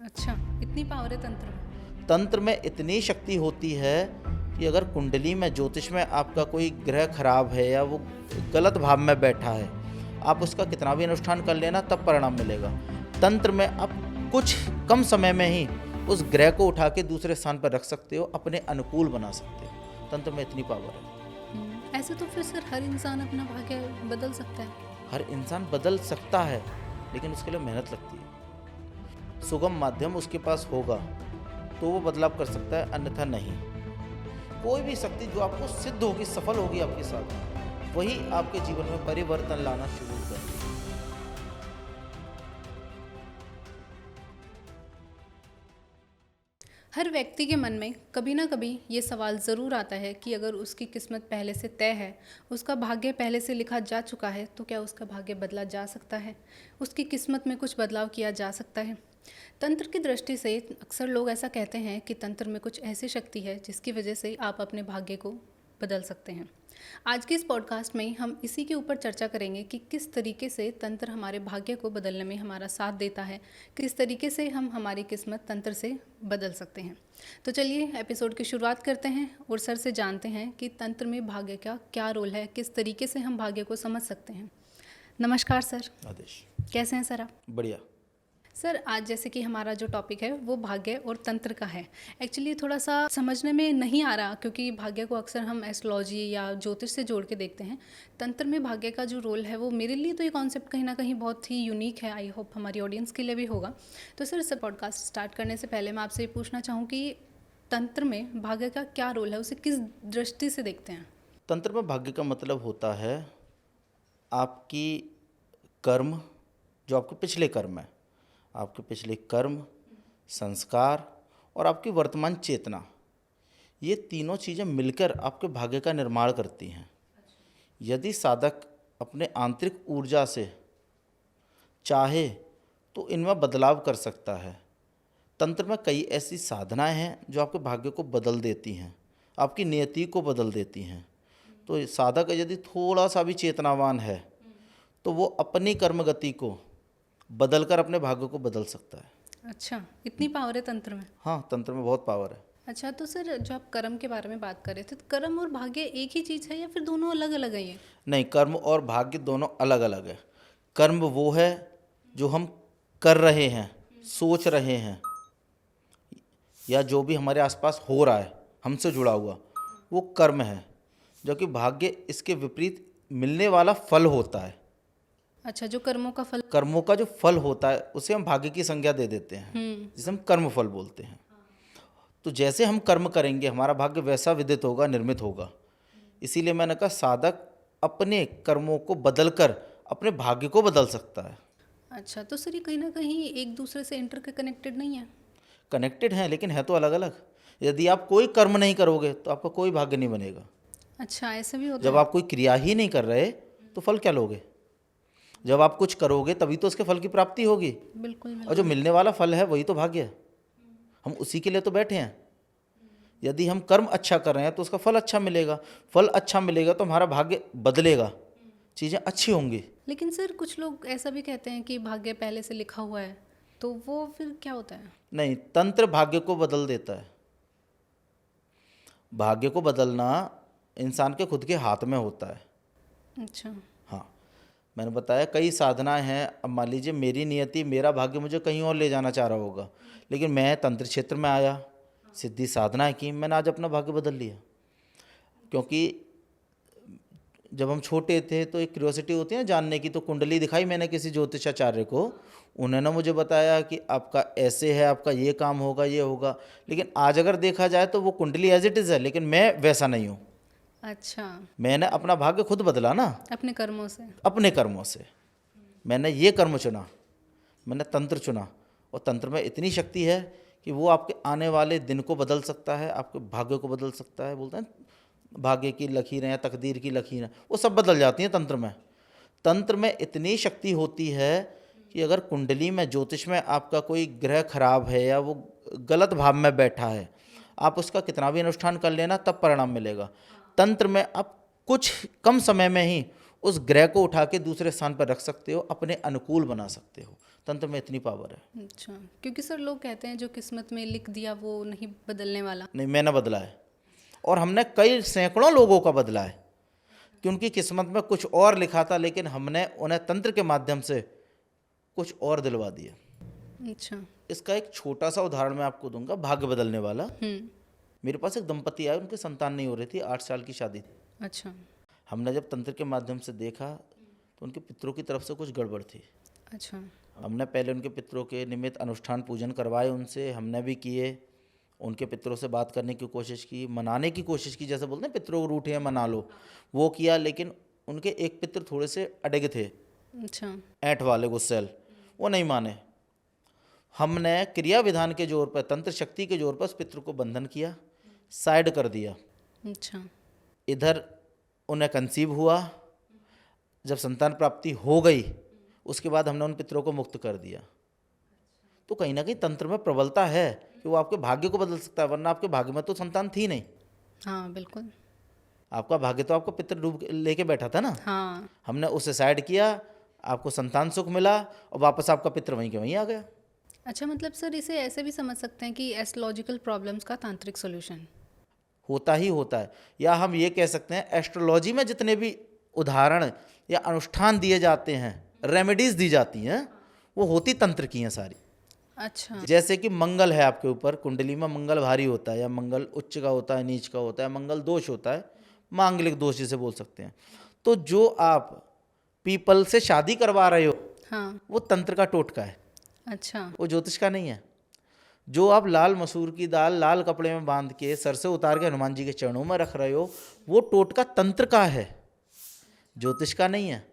अच्छा, इतनी पावर है तंत्र में? तंत्र में इतनी शक्ति होती है कि अगर कुंडली में ज्योतिष में आपका कोई ग्रह खराब है या वो गलत भाव में बैठा है, आप उसका कितना भी अनुष्ठान कर लेना तब परिणाम मिलेगा। तंत्र में आप कुछ कम समय में ही उस ग्रह को उठा के दूसरे स्थान पर रख सकते हो, अपने अनुकूल बना सकते हो। तंत्र में इतनी पावर है। ऐसे तो फिर सर हर इंसान अपना भाग्य बदल सकता है? हर इंसान बदल सकता है, लेकिन उसके लिए मेहनत लगती है। सुगम माध्यम उसके पास होगा तो वो बदलाव कर सकता है, अन्यथा नहीं। कोई भी शक्ति जो आपको सिद्ध होगी, सफल होगी आपके साथ, वही आपके जीवन में परिवर्तन लाना शुरू कर। हर व्यक्ति के मन में कभी ना कभी ये सवाल ज़रूर आता है कि अगर उसकी किस्मत पहले से तय है, उसका भाग्य पहले से लिखा जा चुका है, तो क्या उसका भाग्य बदला जा सकता है? उसकी किस्मत में कुछ बदलाव किया जा सकता है? तंत्र की दृष्टि से अक्सर लोग ऐसा कहते हैं कि तंत्र में कुछ ऐसी शक्ति है जिसकी वजह से आप अपने भाग्य को बदल सकते हैं। आज के इस पॉडकास्ट में हम इसी के ऊपर चर्चा करेंगे कि किस तरीके से तंत्र हमारे भाग्य को बदलने में हमारा साथ देता है, किस तरीके से हम हमारी किस्मत तंत्र से बदल सकते हैं। तो चलिए एपिसोड की शुरुआत करते हैं और सर से जानते हैं कि तंत्र में भाग्य का क्या रोल है, किस तरीके से हम भाग्य को समझ सकते हैं। नमस्कार सर। आदेश। कैसे हैं सर आप? बढ़िया। सर आज जैसे कि हमारा जो टॉपिक है वो भाग्य और तंत्र का है। एक्चुअली थोड़ा सा समझने में नहीं आ रहा, क्योंकि भाग्य को अक्सर हम एस्ट्रोलॉजी या ज्योतिष से जोड़ के देखते हैं। तंत्र में भाग्य का जो रोल है वो मेरे लिए तो ये कॉन्सेप्ट कहीं ना कहीं बहुत ही यूनिक है। आई होप हमारी ऑडियंस के लिए भी होगा। तो सर पॉडकास्ट स्टार्ट करने से पहले मैं आपसे ये पूछना चाहूँ कि तंत्र में भाग्य का क्या रोल है, उसे किस दृष्टि से देखते हैं? तंत्र में भाग्य का मतलब होता है आपकी कर्म, जो आपके पिछले कर्म है, आपके पिछले कर्म, संस्कार और आपकी वर्तमान चेतना, ये तीनों चीज़ें मिलकर आपके भाग्य का निर्माण करती हैं। यदि साधक अपने आंतरिक ऊर्जा से चाहे तो इनमें बदलाव कर सकता है। तंत्र में कई ऐसी साधनाएं हैं जो आपके भाग्य को बदल देती हैं, आपकी नियति को बदल देती हैं। तो साधक यदि थोड़ा सा भी चेतनावान है तो वो अपनी कर्म गति को बदलकर अपने भाग्य को बदल सकता है। अच्छा, इतनी पावर है तंत्र में? हाँ, तंत्र में बहुत पावर है। अच्छा, तो सर जो आप कर्म के बारे में बात कर रहे थे, तो कर्म और भाग्य एक ही चीज़ है या फिर दोनों अलग अलग है ये? नहीं, कर्म और भाग्य दोनों अलग अलग है। कर्म वो है जो हम कर रहे हैं, सोच रहे हैं, या जो भी हमारे आसपास हो रहा है हमसे जुड़ा हुआ, वो कर्म है। जबकि भाग्य इसके विपरीत मिलने वाला फल होता है। अच्छा, जो कर्मों का फल। कर्मों का जो फल होता है उसे हम भाग्य की संज्ञा दे देते हैं, जिसे हम कर्म फल बोलते हैं। तो जैसे हम कर्म करेंगे हमारा भाग्य वैसा विदित होगा, निर्मित होगा। इसीलिए मैंने कहा साधक अपने कर्मों को बदलकर अपने भाग्य को बदल सकता है। अच्छा, तो सर ये कहीं ना कहीं एक दूसरे से इंटर कनेक्टेड नहीं है? कनेक्टेड हैं, लेकिन है तो अलग अलग। यदि आप कोई कर्म नहीं करोगे तो आपका कोई भाग्य नहीं बनेगा। अच्छा, ऐसा भी होता जब है? आप कोई क्रिया ही नहीं कर रहे तो फल क्या लोगे? जब आप कुछ करोगे तभी तो उसके फल की प्राप्ति होगी। बिल्कुल और बिल्कुल। जो मिलने वाला फल है वही तो भाग्य है। हम उसी के लिए तो बैठे हैं। यदि हम कर्म अच्छा कर रहे हैं तो उसका फल अच्छा मिलेगा। फल अच्छा मिलेगा तो हमारा भाग्य बदलेगा, चीज़ें अच्छी होंगी। लेकिन सर कुछ लोग ऐसा भी कहते हैं कि भाग्य पहले से लिखा हुआ है, तो वो फिर क्या होता है? नहीं, तंत्र भाग्य को बदल देता है। भाग्य को बदलना इंसान के खुद के हाथ में होता है। अच्छा। हाँ, मैंने बताया कई साधनाएं हैं। अब मान लीजिए मेरी नियति, मेरा भाग्य मुझे कहीं और ले जाना चाह रहा होगा, लेकिन मैं तंत्र क्षेत्र में आया, सिद्धि साधनाएं की, मैंने आज अपना भाग्य बदल लिया। क्योंकि जब हम छोटे थे तो एक क्यूरियोसिटी होती है जानने की, तो कुंडली दिखाई मैंने किसी ज्योतिषाचार्य को, उन्होंने मुझे बताया कि आपका ऐसे है, आपका ये काम होगा, ये होगा। लेकिन आज अगर देखा जाए तो वो कुंडली एज इट इज़ है, लेकिन मैं वैसा नहीं हूँ। अच्छा, मैंने अपना भाग्य खुद बदला ना, अपने कर्मों से। अपने कर्मों से। मैंने ये कर्म चुना, मैंने तंत्र चुना। और तंत्र में इतनी शक्ति है कि वो आपके आने वाले दिन को बदल सकता है, आपके भाग्य को बदल सकता है। बोलते हैं भाग्य की लकीरें या तकदीर की लकीरें, वो सब बदल जाती हैं तंत्र में। तंत्र में इतनी शक्ति होती है कि अगर कुंडली में ज्योतिष में आपका कोई ग्रह खराब है या वो गलत भाव में बैठा है, आप उसका कितना भी अनुष्ठान कर लेना तब परिणाम मिलेगा। तंत्र में आप कुछ कम समय में ही उस ग्रह को उठा के दूसरे स्थान पर रख सकते हो, अपने अनुकूल बना सकते हो। तंत्र में इतनी पावर है। अच्छा, क्योंकि सर लोग कहते हैं जो किस्मत में लिख दिया वो नहीं बदलने वाला। नहीं, मैंने बदला है, और हमने कई सैकड़ों लोगों का बदला है कि उनकी किस्मत में कुछ और लिखा था, लेकिन हमने उन्हें तंत्र के माध्यम से कुछ और दिलवा दिया। अच्छा। इसका एक छोटा सा उदाहरण मैं आपको दूंगा, भाग्य बदलने वाला। मेरे पास एक दंपति आए, उनकी संतान नहीं हो रही थी, 8 साल की शादी थी। अच्छा। हमने जब तंत्र के माध्यम से देखा तो उनके पितरों की तरफ से कुछ गड़बड़ थी। अच्छा। हमने पहले उनके पितरों के निमित्त अनुष्ठान पूजन करवाए, उनसे हमने भी किए, उनके पितरों से बात करने की कोशिश की, मनाने की कोशिश की, जैसे बोलते हैं पितरों को रूठे हैं मना लो, वो किया। लेकिन उनके एक पितर थोड़े से अड़ग थे, अच्छा। ऐंठ वाले गुस्सैल, वो नहीं माने। हमने क्रिया विधान के जोर पर, तंत्र शक्ति के जोर पर उस पितृ को बंधन किया, साइड कर दिया। अच्छा। इधर उन्हें कंसीव हुआ, जब संतान प्राप्ति हो गई उसके बाद हमने उन पितरों को मुक्त कर दिया। तो कहीं ना कहीं तंत्र में प्रबलता है कि वो आपके भाग्य को बदल सकता है, वरना आपके भाग्य में तो संतान थी नहीं। हाँ बिल्कुल। आपका भाग्य तो आपको पितर डूब लेके बैठा था ना। हाँ। हमने उसे साइड किया, आपको संतान सुख मिला, और वापस आपका पितर वहीं के वहीं आ गया। अच्छा, मतलब सर इसे ऐसे भी समझ सकते हैं कि एस्ट्रोलॉजिकल प्रॉब्लम्स का तांत्रिक सॉल्यूशन होता ही होता है, या हम ये कह सकते हैं एस्ट्रोलॉजी में जितने भी उदाहरण या अनुष्ठान दिए जाते हैं, रेमेडीज दी जाती हैं, वो होती तंत्र की हैं सारी। अच्छा। जैसे कि मंगल है आपके ऊपर, कुंडली में मंगल भारी होता है, या मंगल उच्च का होता है, नीच का होता है, मंगल दोष होता है, मांगलिक दोष जिसे बोल सकते हैं। तो जो आप पीपल से शादी करवा रहे हो, हाँ। वो तंत्र का टोटका है, अच्छा। वो ज्योतिष का नहीं है। जो आप लाल मसूर की दाल लाल कपड़े में बांध के सर से उतार के हनुमान जी के चरणों में रख रहे हो, वो टोटका तंत्र का है, ज्योतिष का नहीं है।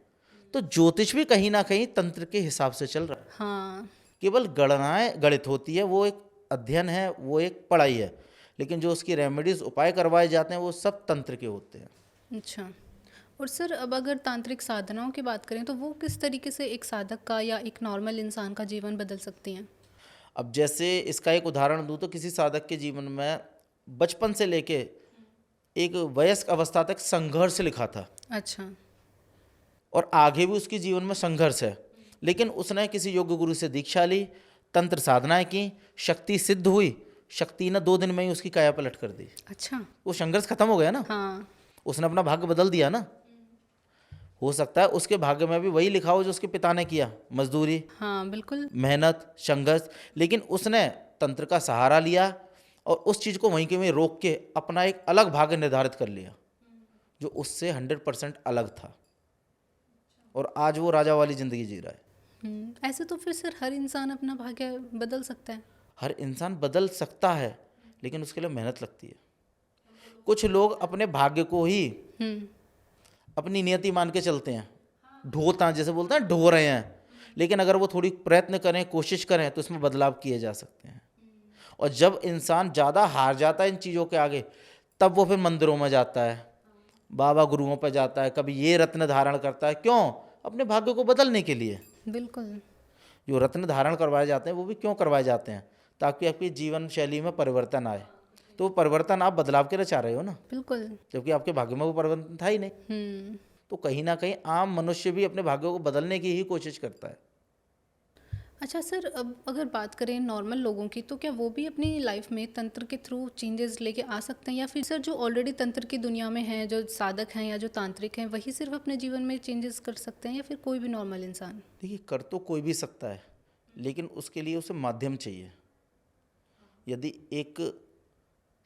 तो ज्योतिष भी कहीं ना कहीं तंत्र के हिसाब से चल रहा है। हाँ। केवल गणनाएं गणित होती है, वो एक अध्ययन है, वो एक पढ़ाई है, लेकिन जो उसकी रेमेडीज उपाय करवाए जाते हैं वो सब तंत्र के होते हैं। अच्छा। और सर अब अगर तांत्रिक साधनाओं की बात करें तो वो किस तरीके से एक साधक का या एक नॉर्मल इंसान का जीवन बदल सकती हैं? अब जैसे इसका एक उदाहरण दूं तो किसी साधक के जीवन में बचपन से लेके एक वयस्क अवस्था तक संघर्ष लिखा था, अच्छा। और आगे भी उसके जीवन में संघर्ष है, लेकिन उसने किसी योग्य गुरु से दीक्षा ली, तंत्र साधनाएं की, शक्ति सिद्ध हुई, शक्ति ने 2 दिन में ही उसकी काया पलट कर दी। अच्छा। वो संघर्ष खत्म हो गया ना, हाँ। उसने अपना भाग्य बदल दिया ना। हो सकता है उसके भाग्य में भी वही लिखा हो जो उसके पिता ने किया, मजदूरी, हाँ बिल्कुल। मेहनत, संघर्ष, लेकिन उसने तंत्र का सहारा लिया और उस चीज़ को वहीं के वहीं रोक के अपना एक अलग भाग्य निर्धारित कर लिया जो उससे 100% अलग था, और आज वो राजा वाली जिंदगी जी रहा है। ऐसे तो फिर सर हर इंसान अपना भाग्य बदल सकता है? हर इंसान बदल सकता है, लेकिन उसके लिए मेहनत लगती है। कुछ लोग अपने भाग्य को ही अपनी नियति मान के चलते हैं, ढोता जैसे बोलते हैं, ढो रहे हैं, लेकिन अगर वो थोड़ी प्रयत्न करें, कोशिश करें, तो इसमें बदलाव किए जा सकते हैं। और जब इंसान ज़्यादा हार जाता है इन चीज़ों के आगे, तब वो फिर मंदिरों में जाता है, बाबा गुरुओं पर जाता है, कभी ये रत्न धारण करता है, क्यों? अपने भाग्य को बदलने के लिए। बिल्कुल। जो रत्न धारण करवाए जाते हैं वो भी क्यों करवाए जाते हैं? ताकि आपकी जीवन शैली में परिवर्तन आए। तो वो परिवर्तन आप बदलाव के लिए चाह रहे हो ना, बिल्कुल। जबकि आपके भाग्य में वो परिवर्तन था ही नहीं। तो कहीं ना कहीं आम मनुष्य भी अपने भाग्यों को बदलने की ही कोशिश करता है। अच्छा सर, अब अगर बात करें नॉर्मल लोगों की, तो क्या वो भी अपनी लाइफ में तंत्र के थ्रू चेंजेस लेके आ सकते हैं, या फिर सर जो ऑलरेडी तंत्र की दुनिया में हैं, जो साधक हैं या जो तांत्रिक हैं, वही सिर्फ अपने जीवन में चेंजेस कर सकते हैं, या फिर कोई भी नॉर्मल इंसान? देखिए, कर तो कोई भी सकता है, लेकिन उसके लिए उसे माध्यम चाहिए। यदि एक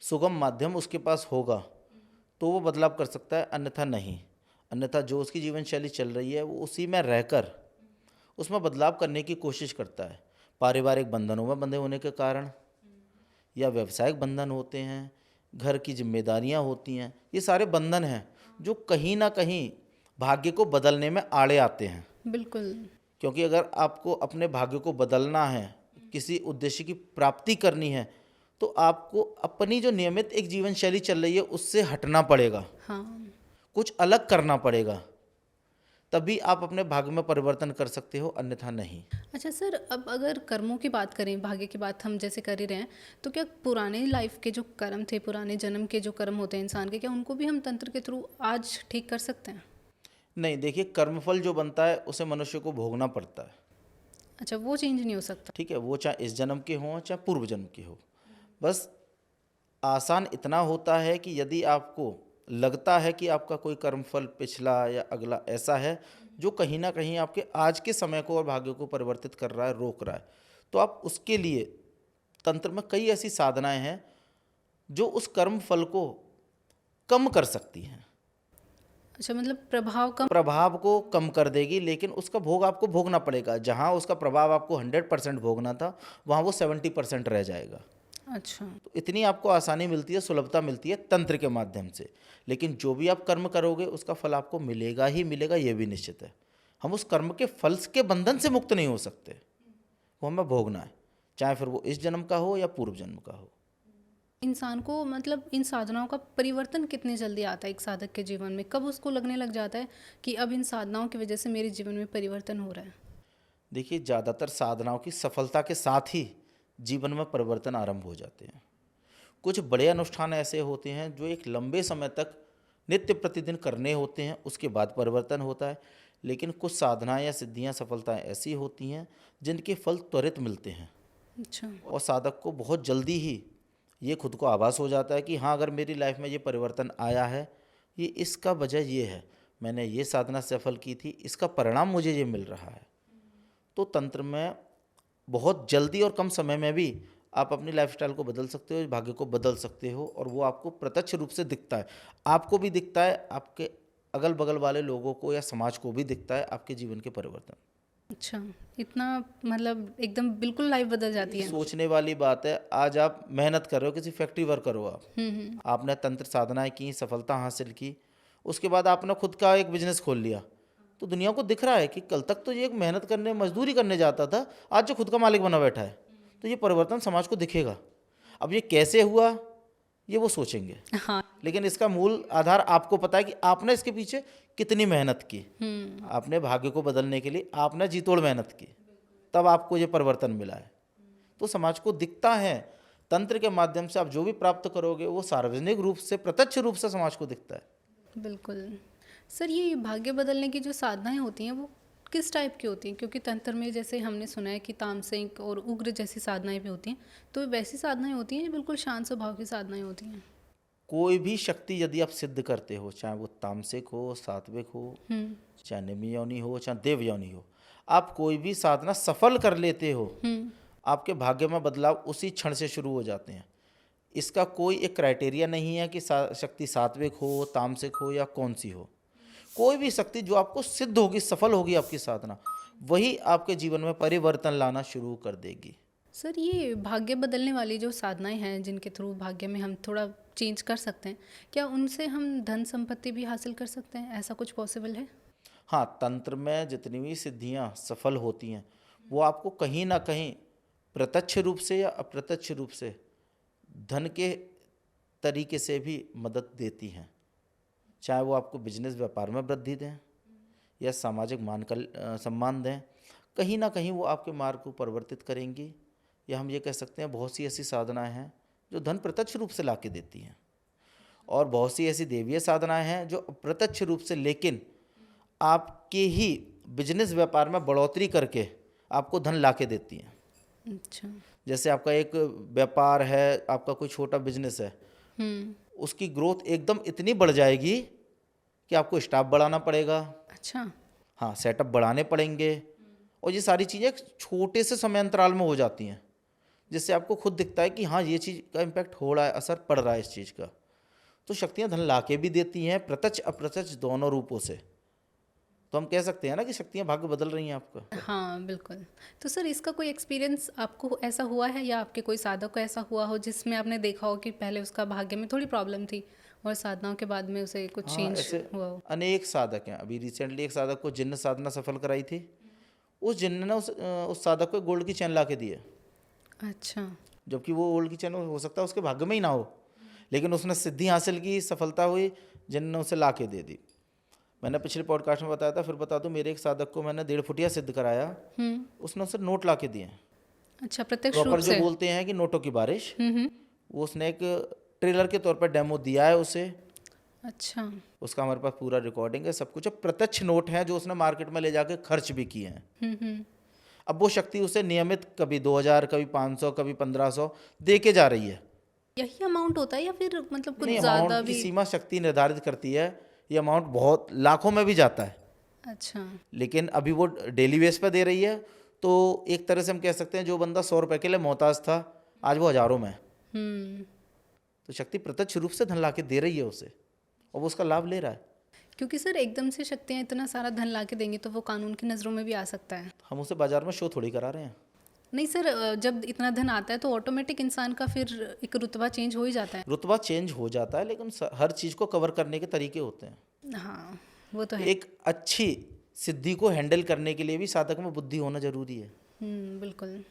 सुगम माध्यम उसके पास होगा तो वो बदलाव कर सकता है, अन्यथा नहीं। अन्यथा जो उसकी जीवन शैली चल रही है वो उसी में रहकर उसमें बदलाव करने की कोशिश करता है। पारिवारिक बंधनों में बंधे होने के कारण, या व्यावसायिक बंधन होते हैं, घर की जिम्मेदारियां होती हैं, ये सारे बंधन हैं जो कहीं ना कहीं भाग्य को बदलने में आड़े आते हैं। बिल्कुल। क्योंकि अगर आपको अपने भाग्य को बदलना है, किसी उद्देश्य की प्राप्ति करनी है, तो आपको अपनी जो नियमित एक जीवन शैली चल रही है उससे हटना पड़ेगा। हाँ। कुछ अलग करना पड़ेगा, तभी आप अपने भाग्य में परिवर्तन कर सकते हो, अन्यथा नहीं। अच्छा सर, अब अगर कर्मों की बात करें, भाग्य की बात हम जैसे कर ही रहे हैं, तो क्या पुराने लाइफ के जो कर्म थे, पुराने जन्म के जो कर्म होते हैं इंसान के, क्या उनको भी हम तंत्र के थ्रू आज ठीक कर सकते हैं? नहीं, देखिए, कर्मफल जो बनता है उसे मनुष्य को भोगना पड़ता है। अच्छा, वो चेंज नहीं हो सकता। ठीक है, वो चाहे इस जन्म के हों चाहे पूर्व जन्म के हो। बस आसान इतना होता है कि यदि आपको लगता है कि आपका कोई कर्मफल पिछला या अगला ऐसा है जो कहीं ना कहीं आपके आज के समय को और भाग्य को परिवर्तित कर रहा है, रोक रहा है, तो आप उसके लिए तंत्र में कई ऐसी साधनाएं हैं जो उस कर्म फल को कम कर सकती हैं, अच्छा, मतलब प्रभाव कम। प्रभाव को कम कर देगी, लेकिन उसका भोग आपको भोगना पड़ेगा। जहाँ उसका प्रभाव आपको 100% भोगना था, वहाँ वो 70% रह जाएगा। अच्छा। तो इतनी आपको आसानी मिलती है, सुलभता मिलती है तंत्र के माध्यम से। लेकिन जो भी आप कर्म करोगे उसका फल आपको मिलेगा ही मिलेगा, ये भी निश्चित है। हम उस कर्म के फल के बंधन से मुक्त नहीं हो सकते, वो हमें भोगना है, चाहे फिर वो इस जन्म का हो या पूर्व जन्म का हो। इंसान को मतलब इन साधनाओं का परिवर्तन कितनी जल्दी आता है एक साधक के जीवन में? कब उसको लगने लग जाता है कि अब इन साधनाओं की वजह से मेरे जीवन में परिवर्तन हो रहा है? देखिए, ज़्यादातर साधनाओं की सफलता के साथ ही जीवन में परिवर्तन आरंभ हो जाते हैं। कुछ बड़े अनुष्ठान ऐसे होते हैं जो एक लंबे समय तक नित्य प्रतिदिन करने होते हैं, उसके बाद परिवर्तन होता है। लेकिन कुछ साधनाएं या सिद्धियां, सफलताएं ऐसी होती हैं जिनके फल त्वरित मिलते हैं अच्छा। और साधक को बहुत जल्दी ही ये खुद को आभास हो जाता है कि हाँ, अगर मेरी लाइफ में ये परिवर्तन आया है, ये इसका वजह ये है, मैंने ये साधना सफल की थी, इसका परिणाम मुझे ये मिल रहा है। तो तंत्र में बहुत जल्दी और कम समय में भी आप अपनी लाइफस्टाइल को बदल सकते हो, भाग्य को बदल सकते हो, और वो आपको प्रत्यक्ष रूप से दिखता है। आपको भी दिखता है, आपके अगल बगल वाले लोगों को या समाज को भी दिखता है आपके जीवन के परिवर्तन। अच्छा, इतना मतलब एकदम बिल्कुल लाइफ बदल जाती है। सोचने वाली बात है। आज आप मेहनत कर रहे हो, किसी फैक्ट्री वर्कर हो आप, आपने तंत्र साधनाएं की, सफलता हासिल की, उसके बाद आपने खुद का एक बिजनेस खोल लिया, तो दुनिया को दिख रहा है कि कल तक तो ये एक मेहनत करने, मजदूरी करने जाता था, आज जो खुद का मालिक बना बैठा है। तो ये परिवर्तन समाज को दिखेगा। अब ये कैसे हुआ, ये वो सोचेंगे, हाँ। लेकिन इसका मूल आधार आपको पता है कि आपने इसके पीछे कितनी मेहनत की। आपने भाग्य को बदलने के लिए आपने जी तोड़ मेहनत की, तब आपको ये परिवर्तन मिला है। तो समाज को दिखता है, तंत्र के माध्यम से आप जो भी प्राप्त करोगे वो सार्वजनिक रूप से, प्रत्यक्ष रूप से समाज को दिखता है। बिल्कुल। सर, ये भाग्य बदलने की जो साधनाएं होती हैं वो किस टाइप की होती हैं? क्योंकि तंत्र में जैसे हमने सुना है कि तामसिक और उग्र जैसी साधनाएं भी होती हैं, तो वैसी साधनाएं होती हैं या बिल्कुल शांत स्वभाव की साधनाएं होती हैं? कोई भी शक्ति यदि आप सिद्ध करते हो, चाहे वो तामसिक हो, सात्विक हो, चाहे निम्न योनि हो, चाहे देव योनि हो, आप कोई भी साधना सफल कर लेते हो, आपके भाग्य में बदलाव उसी क्षण से शुरू हो जाते हैं। इसका कोई एक क्राइटेरिया नहीं है कि शक्ति सात्विक हो, तामसिक हो या कौन सी हो। कोई भी शक्ति जो आपको सिद्ध होगी, सफल होगी आपकी साधना, वही आपके जीवन में परिवर्तन लाना शुरू कर देगी। सर, ये भाग्य बदलने वाली जो साधनाएं हैं जिनके थ्रू भाग्य में हम थोड़ा चेंज कर सकते हैं, क्या उनसे हम धन संपत्ति भी हासिल कर सकते हैं? ऐसा कुछ पॉसिबल है? हाँ, तंत्र में जितनी भी सिद्धियाँ सफल होती हैं वो आपको कहीं ना कहीं प्रत्यक्ष रूप से या अप्रत्यक्ष रूप से धन के तरीके से भी मदद देती हैं। चाहे वो आपको बिजनेस व्यापार में वृद्धि दें या सामाजिक सम्मान दें, कहीं ना कहीं वो आपके मार्ग को परिवर्तित करेंगी। या हम ये कह सकते हैं, बहुत सी ऐसी साधनाएं हैं जो धन प्रत्यक्ष रूप से ला के देती हैं, और बहुत सी ऐसी देवीय साधनाएं हैं जो अप्रत्यक्ष रूप से, लेकिन आपके ही बिजनेस व्यापार में बढ़ोतरी करके आपको धन ला के देती हैं। अच्छा। जैसे आपका एक व्यापार है, आपका कोई छोटा बिजनेस है, उसकी ग्रोथ एकदम इतनी बढ़ जाएगी कि आपको स्टाफ बढ़ाना पड़ेगा। अच्छा। हाँ, सेटअप बढ़ाने पड़ेंगे, और ये सारी चीज़ें छोटे से समय अंतराल में हो जाती हैं, जिससे आपको खुद दिखता है कि हाँ, ये चीज़ का इम्पैक्ट हो रहा है, असर पड़ रहा है इस चीज़ का। तो शक्तियाँ धन ला के भी देती हैं, प्रत्यक्ष अप्रत्यक्ष दोनों रूपों से। तो हम कह सकते हैं ना कि शक्तियाँ भाग्य बदल रही हैं आपका। हाँ, बिल्कुल। तो सर, इसका कोई एक्सपीरियंस आपको ऐसा हुआ है या आपके कोई साधक को ऐसा हुआ हो जिसमें आपने देखा हो कि पहले उसका भाग्य में थोड़ी प्रॉब्लम थी और साधनाओं के बाद में उसे कुछ हाँ, चेंज ऐसे हुआ हो? अनेक साधक हैं। अभी रिसेंटली एक साधक को जिन्न साधना सफल कराई थी, उस जिन्न ने उस साधक को गोल्ड की चैन ला के दी है। अच्छा। जबकि वो गोल्ड की चैन हो सकता है उसके भाग्य में ही ना हो, लेकिन उसने सिद्धि हासिल की, सफलता हुई, जिन्न ने उसे ला के दे दी। मैंने पिछले पॉडकास्ट में बताया था, फिर बता दूं, मेरे एक साधक को मैंने 1.5 फुटिया सिद्ध कराया, उसने उसे नोट ला के दिए। अच्छा, प्रत्यक्ष रूप प्रॉपर जो से? बोलते हैं कि नोटों की बारिश, वो उसने एक ट्रेलर के तौर पर डेमो दिया है उसे। अच्छा। उसका हमारे पास पूरा रिकॉर्डिंग है, सब कुछ है, प्रत्यक्ष नोट है जो उसने मार्केट में ले जाके खर्च भी किए हैं। अब वो शक्ति उसे नियमित कभी 2000, कभी 500, कभी 1500 दे के जा रही है। यही अमाउंट होता है या फिर मतलब कुछ नहीं, ज़्यादा अमाउंट की भी? सीमा शक्ति निर्धारित करती है। ये अमाउंट बहुत लाखों में भी जाता है, अच्छा। लेकिन अभी वो डेली बेस पे दे रही है। तो एक तरह से हम कह सकते हैं जो बंदा 100 रुपए के लिए मोहताज था, आज वो हज़ारों में है। हम्म। तो शक्ति प्रत्यक्ष रूप से धन ला के दे रही है उसे, और वो उसका लाभ ले रहा है। क्योंकि सर एकदम से शक्तियाँ इतना सारा धन ला के देंगी तो वो कानून की नज़रों में भी आ सकता है। हम उसे बाजार में शो थोड़ी करा रहे हैं। नहीं सर, जब इतना धन आता है तो ऑटोमेटिक इंसान का फिर एक रुतबा चेंज हो ही जाता है। रुतबा चेंज हो जाता है, लेकिन हर चीज़ को कवर करने के तरीके होते हैं। हाँ, वो तो है। एक अच्छी सिद्धि को हैंडल करने के लिए भी साधक में बुद्धि होना जरूरी है। बिल्कुल।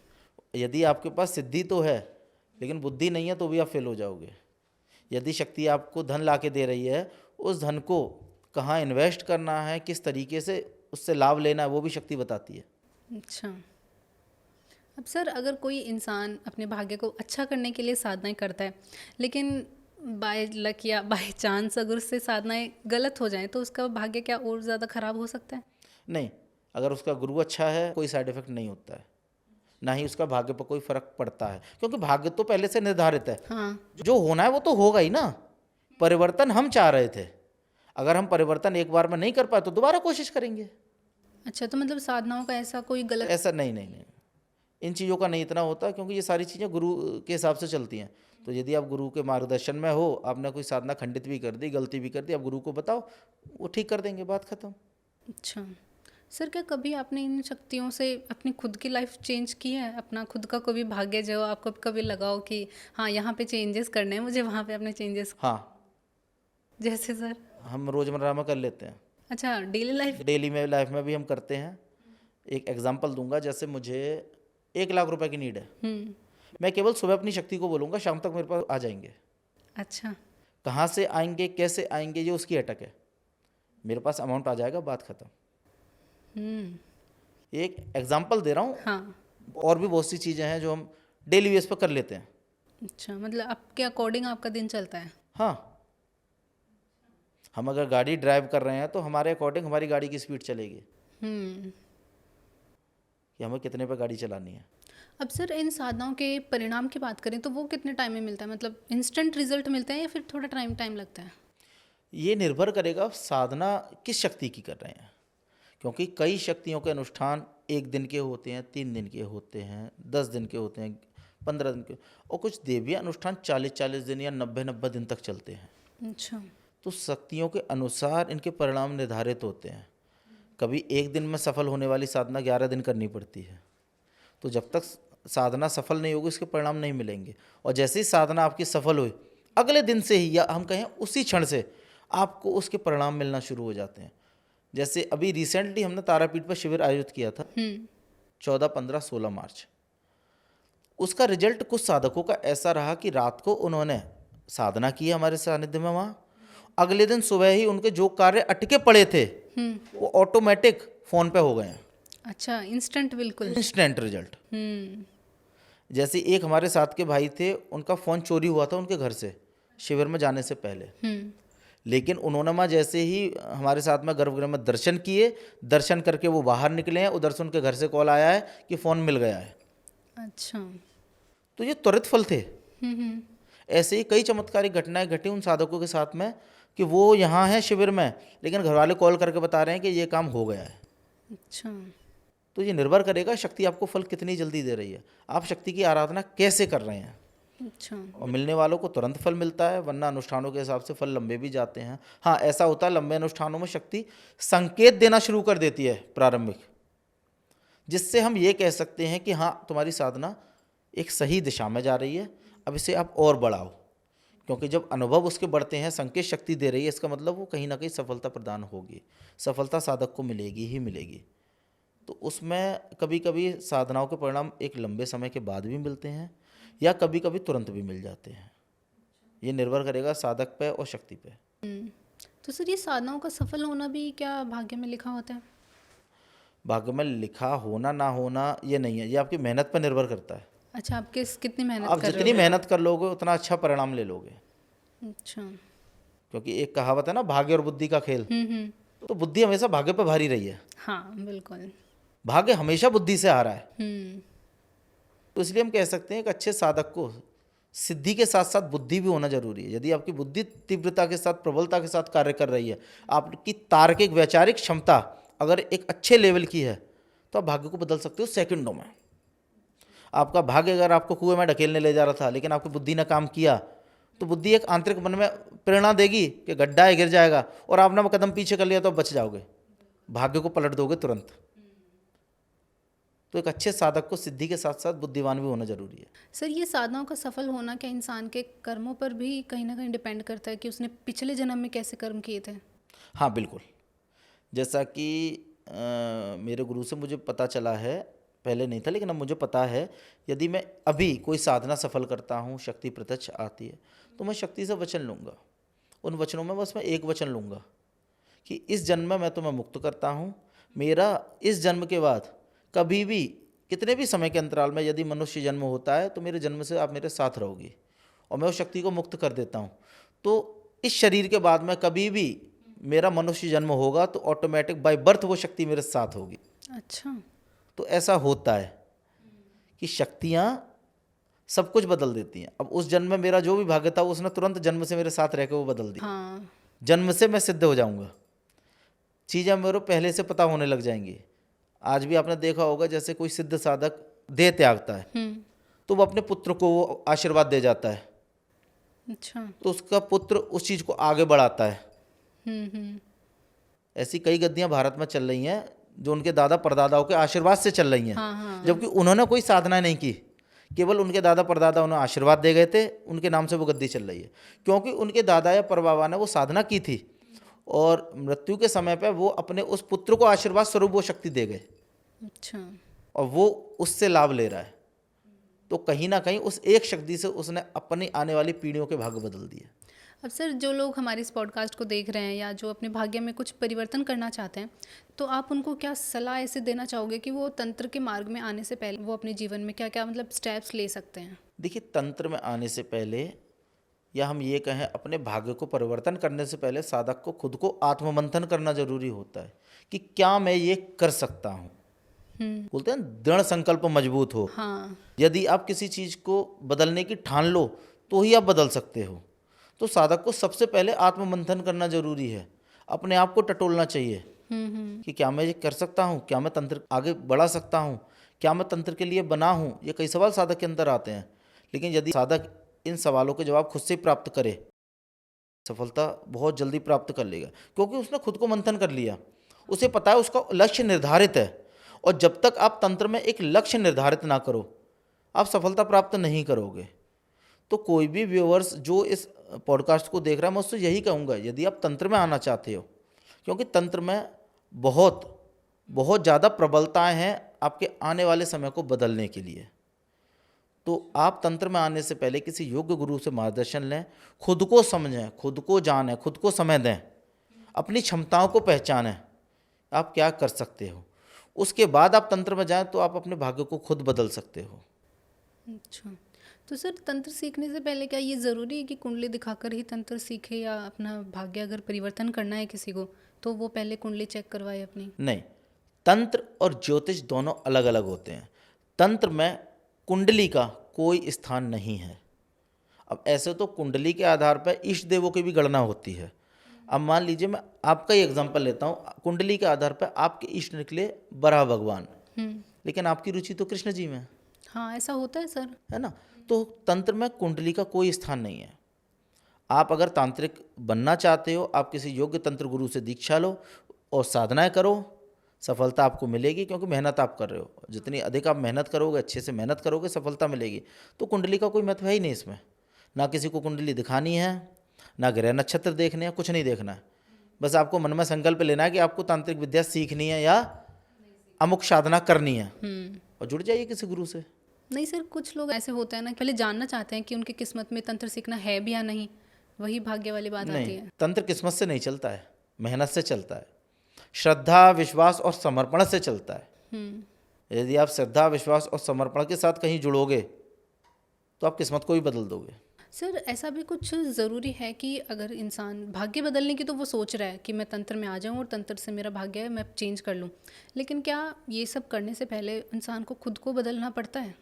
यदि आपके पास सिद्धि तो है लेकिन बुद्धि नहीं है तो भी आप फेल हो जाओगे। यदि शक्ति आपको धन ला के दे रही है, उस धन को कहाँ इन्वेस्ट करना है, किस तरीके से उससे लाभ लेना है, वो भी शक्ति बताती है। अच्छा। अब सर अगर कोई इंसान अपने भाग्य को अच्छा करने के लिए साधनाएं करता है, लेकिन बाय लक या बाय चांस अगर उससे साधनाएं गलत हो जाएं तो उसका भाग्य क्या और ज़्यादा खराब हो सकता है? नहीं, अगर उसका गुरु अच्छा है कोई साइड इफेक्ट नहीं होता है, ना ही उसका भाग्य पर कोई फर्क पड़ता है, क्योंकि भाग्य तो पहले से निर्धारित है। हाँ। जो होना है वो तो होगा ही ना। परिवर्तन हम चाह रहे थे, अगर हम परिवर्तन एक बार में नहीं कर पाए तो दोबारा कोशिश करेंगे। अच्छा, तो मतलब साधनाओं का ऐसा कोई गलत? ऐसा नहीं नहीं नहीं, इन चीज़ों का नहीं इतना होता, क्योंकि ये सारी चीज़ें गुरु के हिसाब से चलती हैं। तो यदि आप गुरु के मार्गदर्शन में हो, आपने कोई साधना खंडित भी कर दी, गलती भी कर दी, आप गुरु को बताओ, वो ठीक कर देंगे, बात खत्म। अच्छा सर, क्या कभी आपने इन शक्तियों से अपनी खुद की लाइफ चेंज की है? अपना खुद का कोई भाग्य जो आपको कभी लगाओ कि हाँ यहाँ पे चेंजेस करने हैं मुझे, वहाँ पे अपने चेंजेस? हाँ, जैसे सर? हम रोज़मर्रा में कर लेते हैं। अच्छा, डेली लाइफ? डेली में लाइफ में भी हम करते हैं। एक एग्जांपल दूंगा, जैसे मुझे 1 लाख रुपए की नीड है, मैं केवल सुबह अपनी शक्ति को बोलूँगा, शाम तक मेरे पास आ जाएंगे। अच्छा। कहाँ से आएंगे, कैसे आएंगे, ये उसकी अटक है, मेरे पास अमाउंट आ जाएगा, बात खत्म। एक एग्जांपल दे रहा हूँ, हाँ। और भी बहुत सी चीज़ें हैं जो हम डेली बेस पर कर लेते हैं। अच्छा, मतलब आपके अकॉर्डिंग आपका दिन चलता है? हाँ, हम अगर गाड़ी ड्राइव कर रहे हैं तो हमारे अकॉर्डिंग हमारी गाड़ी की स्पीड चलेगी कि हमें कितने पे गाड़ी चलानी है। अब सर इन साधनाओं के परिणाम की बात करें तो वो कितने टाइम में मिलता है? मतलब इंस्टेंट रिजल्ट मिलता है या फिर थोड़ा टाइम लगता है? ये निर्भर करेगा आप साधना किस शक्ति की कर रहे हैं, क्योंकि कई शक्तियों के अनुष्ठान 1 दिन के होते हैं, 3 दिन के होते हैं, 10 दिन के होते हैं, 15 दिन के, और कुछ देवीय अनुष्ठान 40-40 दिन या 90-90 दिन तक चलते हैं। अच्छा। तो शक्तियों के अनुसार इनके परिणाम निर्धारित होते हैं। कभी 1 दिन में सफल होने वाली साधना 11 दिन करनी पड़ती है। तो जब तक साधना सफल नहीं होगी उसके परिणाम नहीं मिलेंगे, और जैसे ही साधना आपकी सफल हुई, अगले दिन से ही या हम कहें उसी क्षण से आपको उसके परिणाम मिलना शुरू हो जाते हैं। जैसे अभी रिसेंटली हमने तारापीठ पर शिविर आयोजित किया था 14, 15, 16 मार्च। उसका रिजल्ट कुछ साधकों का ऐसा रहा कि रात को उन्होंने साधना की हमारे सानिध्य में, वहाँ अगले दिन सुबह ही उनके जो कार्य अटके पड़े थे वो ऑटोमेटिक फोन पे हो गए हैं। अच्छा, इंस्टेंट? बिल्कुल इंस्टेंट रिजल्ट। जैसे एक हमारे साथ के भाई थे, उनका फ़ोन चोरी हुआ था उनके घर से शिविर में जाने से पहले, लेकिन उन्होंने वहाँ जैसे ही हमारे साथ में गर्भगृह में दर्शन किए, दर्शन करके वो बाहर निकले हैं, उधर से उनके घर से कॉल आया है कि फ़ोन मिल गया है। अच्छा। तो ये त्वरित फल थे। ऐसे ही कई चमत्कारिक घटनाएं घटी उन साधकों के साथ में कि वो यहाँ हैं शिविर में, लेकिन घर वाले कॉल करके बता रहे हैं कि ये काम हो गया है। अच्छा। तो ये निर्भर करेगा शक्ति आपको फल कितनी जल्दी दे रही है, आप शक्ति की आराधना कैसे कर रहे हैं। अच्छा। और मिलने वालों को तुरंत फल मिलता है, वरना अनुष्ठानों के हिसाब से फल लंबे भी जाते हैं। हाँ, ऐसा होता है लंबे अनुष्ठानों में शक्ति संकेत देना शुरू कर देती है प्रारंभिक, जिससे हम ये कह सकते हैं कि हाँ तुम्हारी साधना एक सही दिशा में जा रही है, अब इसे आप और बढ़ाओ। क्योंकि जब अनुभव उसके बढ़ते हैं, संकेत शक्ति दे रही है, इसका मतलब वो कहीं ना कहीं सफलता प्रदान होगी, सफलता साधक को मिलेगी ही मिलेगी। तो उसमें कभी कभी साधनाओं के परिणाम एक लंबे समय के बाद भी मिलते हैं, या कभी कभी तुरंत भी मिल जाते हैं। ये निर्भर करेगा साधक पे और शक्ति पे। तो सर ये साधनाओं का सफल होना भी क्या भाग्य में लिखा होता है? भाग्य में लिखा होना ना होना ये नहीं है, ये आपकी मेहनत पर निर्भर करता है। अच्छा, आप कितनी मेहनत आप कर जितनी रहे मेहनत कर लोगे उतना अच्छा परिणाम ले लोगे। हो? अच्छा। क्योंकि एक कहावत है ना, भाग्य और बुद्धि का खेल। तो बुद्धि हमेशा भाग्य पर भारी रही है। हाँ बिल्कुल। भाग्य हमेशा बुद्धि से आ रहा है। हम्म। तो इसलिए हम कह सकते हैं कि अच्छे साधक को सिद्धि के साथ साथ बुद्धि भी होना जरूरी है। यदि आपकी बुद्धि तीव्रता के साथ, प्रबलता के साथ कार्य कर रही है, आपकी तार्किक वैचारिक क्षमता अगर एक अच्छे लेवल की है, तो आप भाग्य को बदल सकते हो सेकंडों में। आपका भाग्य अगर आपको कुएं में ढकेलने ले जा रहा था, लेकिन आपकी बुद्धि ने काम किया, तो बुद्धि एक आंतरिक मन में प्रेरणा देगी कि गड्ढा है, गिर जाएगा, और आपने वो कदम पीछे कर लिया तो बच जाओगे, भाग्य को पलट दोगे तुरंत। तो एक अच्छे साधक को सिद्धि के साथ साथ बुद्धिमान भी होना जरूरी है। सर, ये साधनाओं का सफल होना क्या इंसान के कर्मों पर भी कहीं ना कहीं डिपेंड करता है कि उसने पिछले जन्म में कैसे कर्म किए थे? हाँ बिल्कुल। जैसा कि मेरे गुरु से मुझे पता चला है, पहले नहीं था लेकिन अब मुझे पता है, यदि मैं अभी कोई साधना सफल करता हूँ, शक्ति प्रत्यक्ष आती है, तो मैं शक्ति से वचन लूँगा। उन वचनों में बस मैं एक वचन लूँगा कि इस जन्म में मैं तुम्हें मुक्त करता हूँ, मेरा इस जन्म के बाद कभी भी, कितने भी समय के अंतराल में यदि मनुष्य जन्म होता है, तो मेरे जन्म से आप मेरे साथ रहोगी, और मैं उस शक्ति को मुक्त कर देता हूँ। तो इस शरीर के बाद में कभी भी मेरा मनुष्य जन्म होगा तो ऑटोमेटिक बाय बर्थ वो शक्ति मेरे साथ होगी। अच्छा। तो ऐसा होता है कि शक्तियाँ सब कुछ बदल देती हैं। अब उस जन्म में मेरा जो भी भाग्य था, उसने तुरंत जन्म से मेरे साथ रह के वो बदल दिया। हाँ। जन्म से मैं सिद्ध हो जाऊंगा, चीज़ें मेरे पहले से पता होने लग जाएंगी। आज भी आपने देखा होगा, जैसे कोई सिद्ध साधक देह त्यागता है, तो वो अपने पुत्र को वो आशीर्वाद दे जाता है। अच्छा। तो उसका पुत्र उस चीज़ को आगे बढ़ाता है। ऐसी कई गद्दियाँ भारत में चल रही हैं जो उनके दादा परदादाओं के आशीर्वाद से चल रही हैं। हाँ। जबकि उन्होंने कोई साधना नहीं की, केवल उनके दादा परदादा उन्हें आशीर्वाद दे गए थे, उनके नाम से वो गद्दी चल रही है। क्योंकि उनके दादा या परबाबा ने वो साधना की थी, और मृत्यु के समय पे वो अपने उस पुत्र को आशीर्वाद स्वरूप वो शक्ति दे गए। अच्छा। और वो उससे लाभ ले रहा है। तो कहीं ना कहीं उस एक शक्ति से उसने अपनी आने वाली पीढ़ियों के भाग्य बदल दिए। अब सर, जो लोग हमारे इस पॉडकास्ट को देख रहे हैं या जो अपने भाग्य में कुछ परिवर्तन करना चाहते हैं, तो आप उनको क्या सलाह ऐसे देना चाहोगे कि वो तंत्र के मार्ग में आने से पहले वो अपने जीवन में क्या क्या मतलब स्टेप्स ले सकते हैं? देखिए, तंत्र में आने से पहले, या हम ये कहें अपने भाग्य को परिवर्तन करने से पहले, साधक को खुद को आत्ममंथन करना जरूरी होता है कि क्या मैं ये कर सकता हूँ। बोलते हैं दृढ़ संकल्प मजबूत हो। हाँ। यदि आप किसी चीज़ को बदलने की ठान लो तो ही आप बदल सकते हो। तो साधक को सबसे पहले आत्ममंथन करना जरूरी है, अपने आप को टटोलना चाहिए कि क्या मैं ये कर सकता हूँ, क्या मैं तंत्र आगे बढ़ा सकता हूँ, क्या मैं तंत्र के लिए बना हूँ। ये कई सवाल साधक के अंदर आते हैं, लेकिन यदि साधक इन सवालों के जवाब खुद से प्राप्त करे, सफलता बहुत जल्दी प्राप्त कर लेगा, क्योंकि उसने खुद को मंथन कर लिया, उसे पता है उसका लक्ष्य निर्धारित है। और जब तक आप तंत्र में एक लक्ष्य निर्धारित ना करो, आप सफलता प्राप्त नहीं करोगे। तो कोई भी व्यूअर्स जो इस पॉडकास्ट को देख रहा है, मैं उससे यही कहूँगा, यदि आप तंत्र में आना चाहते हो, क्योंकि तंत्र में बहुत बहुत ज़्यादा प्रबलताएं हैं आपके आने वाले समय को बदलने के लिए, तो आप तंत्र में आने से पहले किसी योग्य गुरु से मार्गदर्शन लें, खुद को समझें, खुद को जानें, खुद को समय दें, अपनी क्षमताओं को पहचानें, आप क्या कर सकते हो। उसके बाद आप तंत्र में जाएं तो आप अपने भाग्य को खुद बदल सकते हो। अच्छा। तो सर, तंत्र सीखने से पहले क्या ये ज़रूरी है कि कुंडली दिखाकर ही तंत्र सीखे, या अपना भाग्य अगर परिवर्तन करना है किसी को तो वो पहले कुंडली चेक करवाए अपनी? नहीं, तंत्र और ज्योतिष दोनों अलग अलग होते हैं। तंत्र में कुंडली का कोई स्थान नहीं है। अब ऐसे तो कुंडली के आधार पर इष्ट देवों की भी गणना होती है। अब मान लीजिए मैं आपका ही एग्जांपल लेता हूँ, कुंडली के आधार पर आपके इष्ट निकले बराह भगवान, लेकिन आपकी रुचि तो कृष्ण जी में है। हाँ, ऐसा होता है सर। है ना। तो तंत्र में कुंडली का कोई स्थान नहीं है। आप अगर तांत्रिक बनना चाहते हो, आप किसी योग्य तंत्र गुरु से दीक्षा लो और साधनाएं करो, सफलता आपको मिलेगी, क्योंकि मेहनत आप कर रहे हो। जितनी अधिक आप मेहनत करोगे, अच्छे से मेहनत करोगे, सफलता मिलेगी। तो कुंडली का कोई महत्व है ही नहीं इसमें। ना किसी को कुंडली दिखानी है, ना ग्रह नक्षत्र देखने हैं, कुछ नहीं देखना है। बस आपको मन में संकल्प लेना है कि आपको तांत्रिक विद्या सीखनी है या अमुक साधना करनी है, और जुड़ जाइए किसी गुरु से। नहीं सर, कुछ लोग ऐसे होते हैं ना, पहले जानना चाहते हैं कि उनकी किस्मत में तंत्र सीखना है भी या नहीं, वही भाग्य वाली बात आती है। तंत्र किस्मत से नहीं चलता है, मेहनत से चलता है, श्रद्धा, विश्वास और समर्पण से चलता है। यदि आप श्रद्धा, विश्वास और समर्पण के साथ कहीं जुड़ोगे तो आप किस्मत को भी बदल दोगे। सर ऐसा भी कुछ ज़रूरी है कि अगर इंसान भाग्य बदलने की तो वो सोच रहा है कि मैं तंत्र में आ जाऊं और तंत्र से मेरा भाग्य है मैं चेंज कर लूं, लेकिन क्या ये सब करने से पहले इंसान को खुद को बदलना पड़ता है?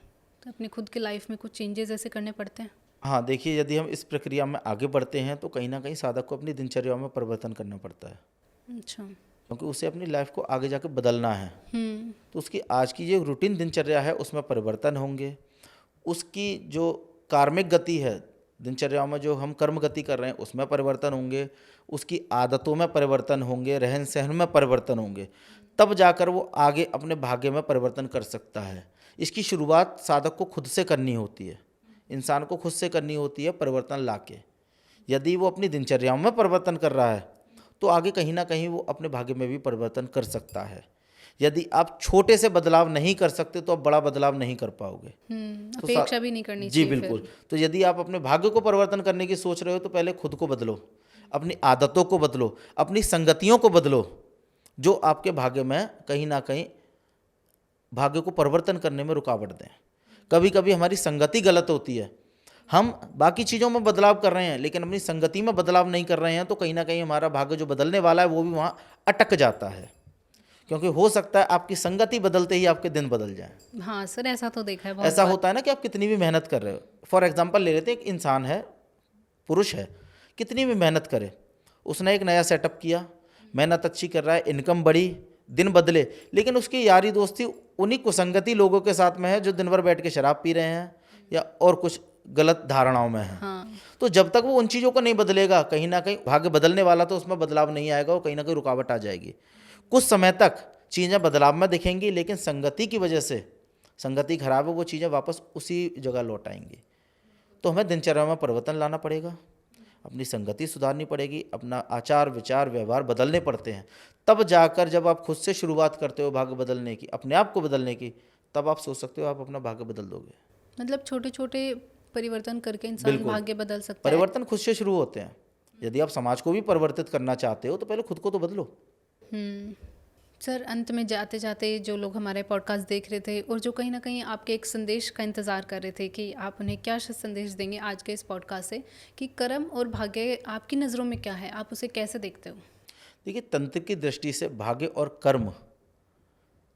तो अपनी खुद की लाइफ में कुछ चेंजेस ऐसे करने पड़ते हैं? हाँ, देखिए, यदि हम इस प्रक्रिया में आगे बढ़ते हैं तो कहीं न कहीं साधक को अपनी दिनचर्या में परिवर्तन करना पड़ता है, अच्छा। क्योंकि उसे अपनी लाइफ को आगे जाके बदलना है। हम्म। तो उसकी आज की जो रूटीन दिनचर्या है उसमें परिवर्तन होंगे। उसकी जो कार्मिक गति है, दिनचर्याओं में जो हम कर्म गति कर रहे हैं उसमें परिवर्तन होंगे। उसकी आदतों में परिवर्तन होंगे, रहन सहन में परिवर्तन होंगे। तब जाकर वो आगे अपने भाग्य में परिवर्तन कर सकता है। इसकी शुरुआत साधक को खुद से करनी होती है, इंसान को खुद से करनी होती है परिवर्तन लाके। यदि वो अपनी दिनचर्याओं में परिवर्तन कर रहा है तो आगे कहीं ना कहीं वो अपने भाग्य में भी परिवर्तन कर सकता है। यदि आप छोटे से बदलाव नहीं कर सकते तो आप बड़ा बदलाव नहीं कर पाओगे। तो अपेक्षा भी नहीं करनी जी चाहिए बिल्कुल। फिर। तो यदि आप अपने भाग्य को परिवर्तन करने की सोच रहे हो तो पहले खुद को बदलो, अपनी आदतों को बदलो, अपनी संगतियों को बदलो, जो आपके भाग्य में कहीं ना कहीं भाग्य को परिवर्तन करने में रुकावट दें। कभी कभी हमारी संगति गलत होती है, हम बाकी चीज़ों में बदलाव कर रहे हैं लेकिन अपनी संगति में बदलाव नहीं कर रहे हैं, तो कहीं ना कहीं हमारा भाग्य जो बदलने वाला है वो भी वहाँ अटक जाता है। क्योंकि हो सकता है आपकी संगति बदलते ही आपके दिन बदल जाएं। हाँ सर, ऐसा तो देखा है बहुत ऐसा बार। होता है ना कि आप कितनी भी मेहनत कर रहे हो, फॉर एग्जांपल ले लेते हैं, एक इंसान है, पुरुष है, कितनी भी मेहनत करे, उसने एक नया सेटअप किया, मेहनत अच्छी कर रहा है, इनकम बढ़ी, दिन बदले, लेकिन उसकी यारी दोस्ती उन्हीं कुसंगति लोगों के साथ में है जो दिन भर बैठ के शराब पी रहे हैं या और कुछ गलत धारणाओं में है। हाँ। तो जब तक वो उन चीज़ों को नहीं बदलेगा, कहीं ना कहीं भाग्य बदलने वाला तो उसमें बदलाव नहीं आएगा और कहीं ना कहीं रुकावट आ जाएगी। कुछ समय तक चीज़ें बदलाव में दिखेंगी लेकिन संगति की वजह से, संगति खराब है, वो चीज़ें वापस उसी जगह लौट आएंगी। तो हमें दिनचर्या में परिवर्तन लाना पड़ेगा, अपनी संगति सुधारनी पड़ेगी, अपना आचार विचार व्यवहार बदलने पड़ते हैं। तब जाकर जब आप खुद से शुरुआत करते हो भाग्य बदलने की, अपने आप को बदलने की, तब आप सोच सकते हो आप अपना भाग्य बदल दोगे। मतलब छोटे छोटे परिवर्तन करके इंसान बिल्कुल। भाग्य बदल सकता है। परिवर्तन खुद से शुरू होते हैं। यदि आप समाज को भी परिवर्तित करना चाहते हो तो पहले खुद को तो बदलो। सर अंत में जाते जाते जो लोग हमारे पॉडकास्ट देख रहे थे और जो कहीं ना कहीं आपके एक संदेश का इंतज़ार कर रहे थे कि आप उन्हें क्या संदेश देंगे आज के इस पॉडकास्ट से, कि कर्म और भाग्य आपकी नज़रों में क्या है, आप उसे कैसे देखते हो? देखिए, तंत्र की दृष्टि से भाग्य और कर्म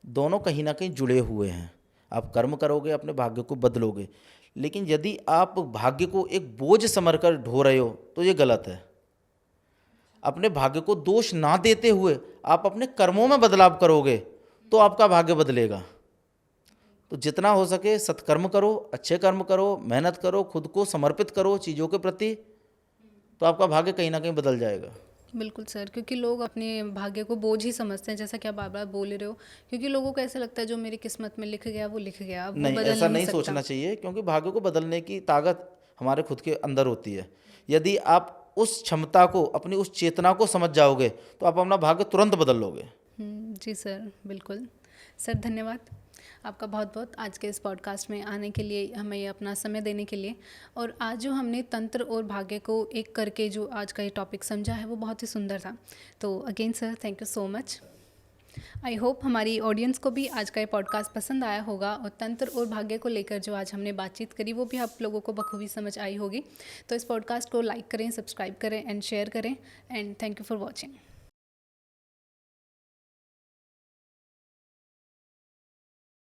दोनों कहीं ना कहीं जुड़े हुए हैं। आप कर्म करोगे, अपने भाग्य को बदलोगे, लेकिन यदि आप भाग्य को एक बोझ समझकर ढो रहे हो तो ये गलत है। अपने भाग्य को दोष ना देते हुए आप अपने कर्मों में बदलाव करोगे तो आपका भाग्य बदलेगा। तो जितना हो सके सत्कर्म करो, अच्छे कर्म करो, मेहनत करो, खुद को समर्पित करो चीज़ों के प्रति, तो आपका भाग्य कहीं ना कहीं बदल जाएगा। बिल्कुल सर, क्योंकि लोग अपने भाग्य को बोझ ही समझते हैं, जैसा कि आप बार बार बोल रहे हो, क्योंकि लोगों को ऐसा लगता है जो मेरी किस्मत में लिख गया वो लिख गया, अब वो नहीं, बदल ऐसा नहीं नहीं सकता। सोचना चाहिए, क्योंकि भाग्य को बदलने की ताकत हमारे खुद के अंदर होती है। यदि आप उस क्षमता को, अपनी उस चेतना को समझ जाओगे तो आप अपना भाग्य तुरंत बदल लोगे। जी सर, बिल्कुल। सर धन्यवाद आपका बहुत बहुत आज के इस पॉडकास्ट में आने के लिए, हमें ये अपना समय देने के लिए। और आज जो हमने तंत्र और भाग्य को एक करके जो आज का ये टॉपिक समझा है वो बहुत ही सुंदर था। तो again sir, thank you so much. I hope हमारी ऑडियंस को भी आज का ये पॉडकास्ट पसंद आया होगा और तंत्र और भाग्य को लेकर जो आज हमने बातचीत करी वो भी आप लोगों को बखूबी समझ आई होगी। तो इस पॉडकास्ट को लाइक करें, सब्सक्राइब करें एंड शेयर करें, and thank you for watching.